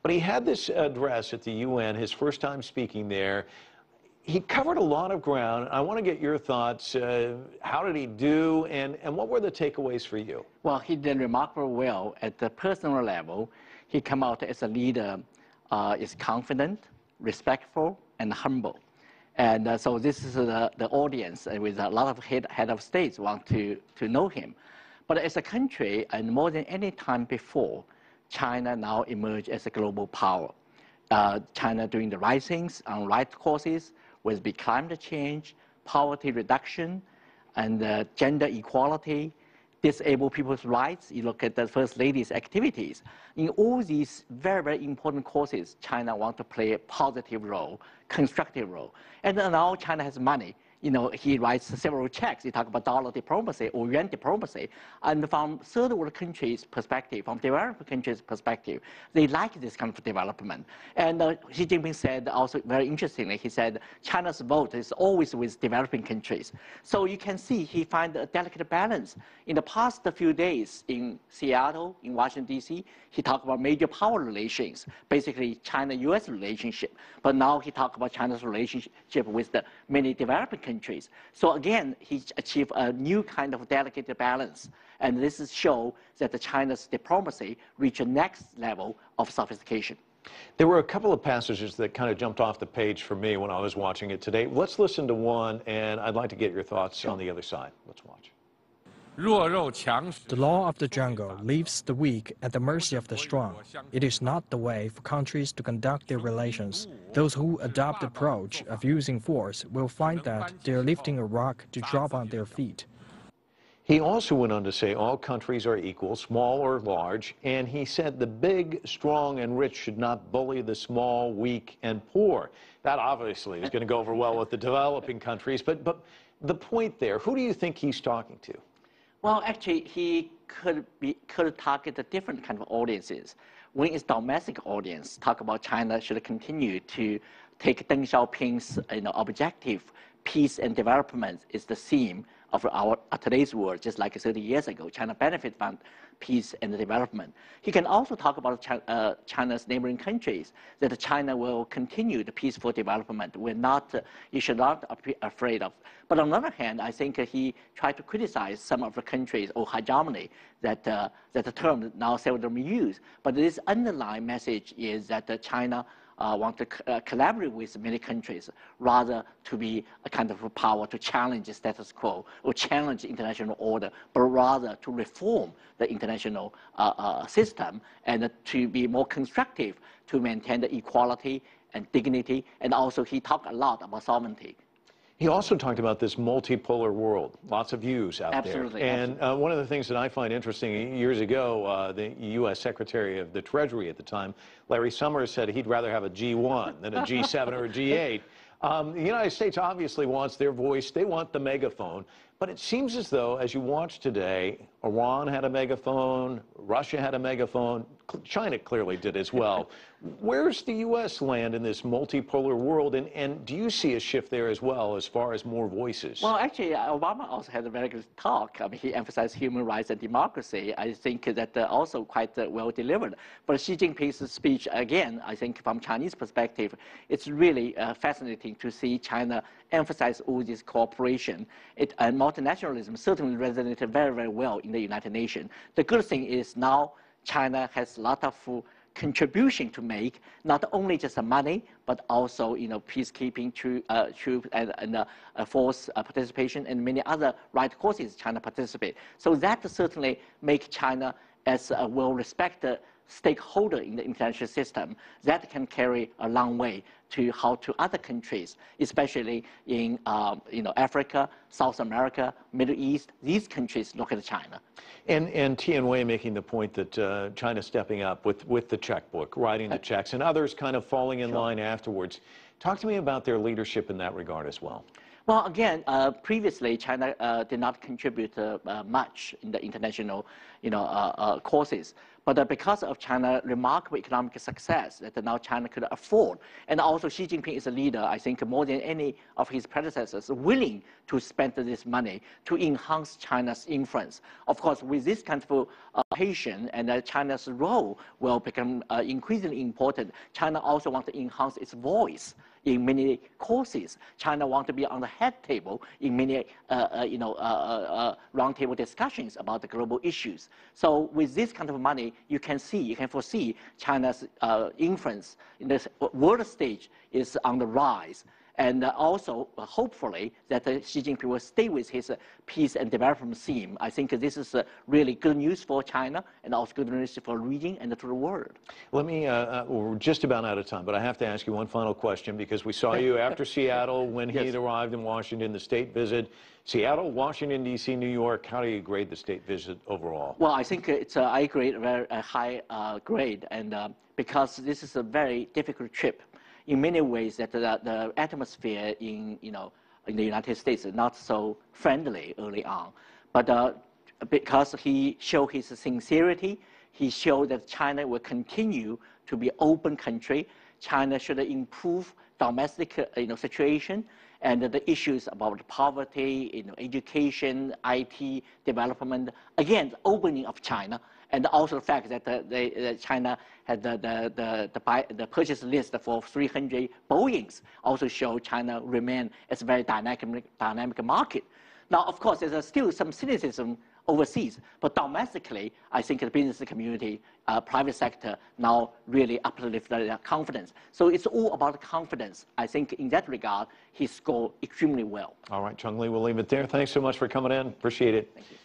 But he had this address at the UN, his first time speaking there. He covered a lot of ground. I want to get your thoughts. How did he do, and what were the takeaways for you? Well, he did remarkably well at the personal level. He came out as a leader, is confident, respectful, and humble. And so this is the audience with a lot of head of states want to know him. But as a country, and more than any time before, China now emerged as a global power. China doing the right things on right courses, with the climate change, poverty reduction, and gender equality, disabled people's rights. You look at the First Lady's activities. In all these very, very important causes, China wants to play a positive role, constructive role. And now China has money. You know, he writes several checks. He talks about dollar diplomacy or yuan diplomacy. And from third world countries' perspective, from developed countries' perspective, they like this kind of development. And Xi Jinping said also very interestingly, he said, China's vote is always with developing countries. So you can see he finds a delicate balance. In the past few days in Seattle, in Washington, D.C., he talked about major power relations, basically China-U.S. relationship. But now he talked about China's relationship with the many developing countries. So again, he achieved a new kind of delicate balance. And this shows that China's diplomacy reached a next level of sophistication. There were a couple of passages that kind of jumped off the page for me when I was watching it today. Let's listen to one, and I'd like to get your thoughts on the other side. Let's watch. The law of the jungle leaves the weak at the mercy of the strong. It is not the way for countries to conduct their relations. Those who adopt the approach of using force will find that they are lifting a rock to drop on their feet. He also went on to say all countries are equal, small or large, and he said the big, strong, and rich should not bully the small, weak, and poor. That obviously is going to go over well with the developing countries, but the point there, who do you think he's talking to? Well, actually, he could target the different kind of audiences. When it's domestic audience, talk about China should continue to take Deng Xiaoping's objective, peace and development is the theme of our today's world, just like 30 years ago. China benefit from peace and development. He can also talk about China's neighboring countries, that China will continue the peaceful development. You should not be afraid of. But on the other hand, I think he tried to criticize some of the countries or hegemony that the term now seldom used. But this underlying message is that China want to collaborate with many countries rather to be a kind of a power to challenge the status quo or challenge international order, but rather to reform the international system and to be more constructive to maintain the equality and dignity. And also he talked a lot about sovereignty. He also talked about this multipolar world, lots of views out absolutely, there. And absolutely. One of the things that I find interesting, years ago, the U.S. Secretary of the Treasury at the time, Larry Summers, said he'd rather have a G1 than a G7 or a G8. The United States obviously wants their voice. They want the megaphone. But it seems as though, as you watch today, Iran had a megaphone, Russia had a megaphone, China clearly did as well. Where's the U.S. land in this multipolar world, and do you see a shift there as well as far as more voices? Well, actually, Obama also had a very good talk. I mean, he emphasized human rights and democracy. I think that also quite well delivered. But Xi Jinping's speech, again, I think from Chinese perspective, it's really fascinating to see China emphasize all this cooperation. And multinationalism certainly resonated very, very well in the United Nations. The good thing is now China has a lot of contribution to make, not only just the money, but also peacekeeping, troop and force participation, and many other right causes China participate. So that certainly makes China as a well-respected stakeholder in the international system that can carry a long way to how to other countries, especially in Africa, South America, Middle East. These countries look at China. And Tianwei making the point that China stepping up with the checkbook, writing the checks, and others kind of falling in line afterwards. Talk to me about their leadership in that regard as well. Well, again, previously China did not contribute much in the international, courses. But because of China's remarkable economic success that now China could afford, and also Xi Jinping is a leader, I think more than any of his predecessors, willing to spend this money to enhance China's influence. Of course, with this kind of patience and China's role will become increasingly important, China also wants to enhance its voice in many courses. China wants to be on the head table in many, roundtable discussions about the global issues. So with this kind of money, you can foresee China's influence in the world stage is on the rise. And also, hopefully, that Xi Jinping will stay with his peace and development theme. I think this is really good news for China and also good news for the region and to the world. Let me, we're just about out of time, but I have to ask you one final question because we saw you after Seattle when he had arrived in Washington, the state visit. Seattle, Washington, D.C., New York, how do you grade the state visit overall? Well, I think I grade a high grade, and because this is a very difficult trip. In many ways, that the atmosphere in the United States is not so friendly early on, but because he showed his sincerity, he showed that China will continue to be an open country. China should improve domestic situation and the issues about poverty, education, IT development. Again, the opening of China. And also the fact that China had the purchase list for 300 Boeings also show China remain as a very dynamic market. Now, of course, there's still some cynicism overseas, but domestically, I think the business community, private sector now really uplift their confidence. So it's all about confidence. I think in that regard, he scored extremely well. All right, Cheng Li, we'll leave it there. Thanks so much for coming in. Appreciate it. Thank you.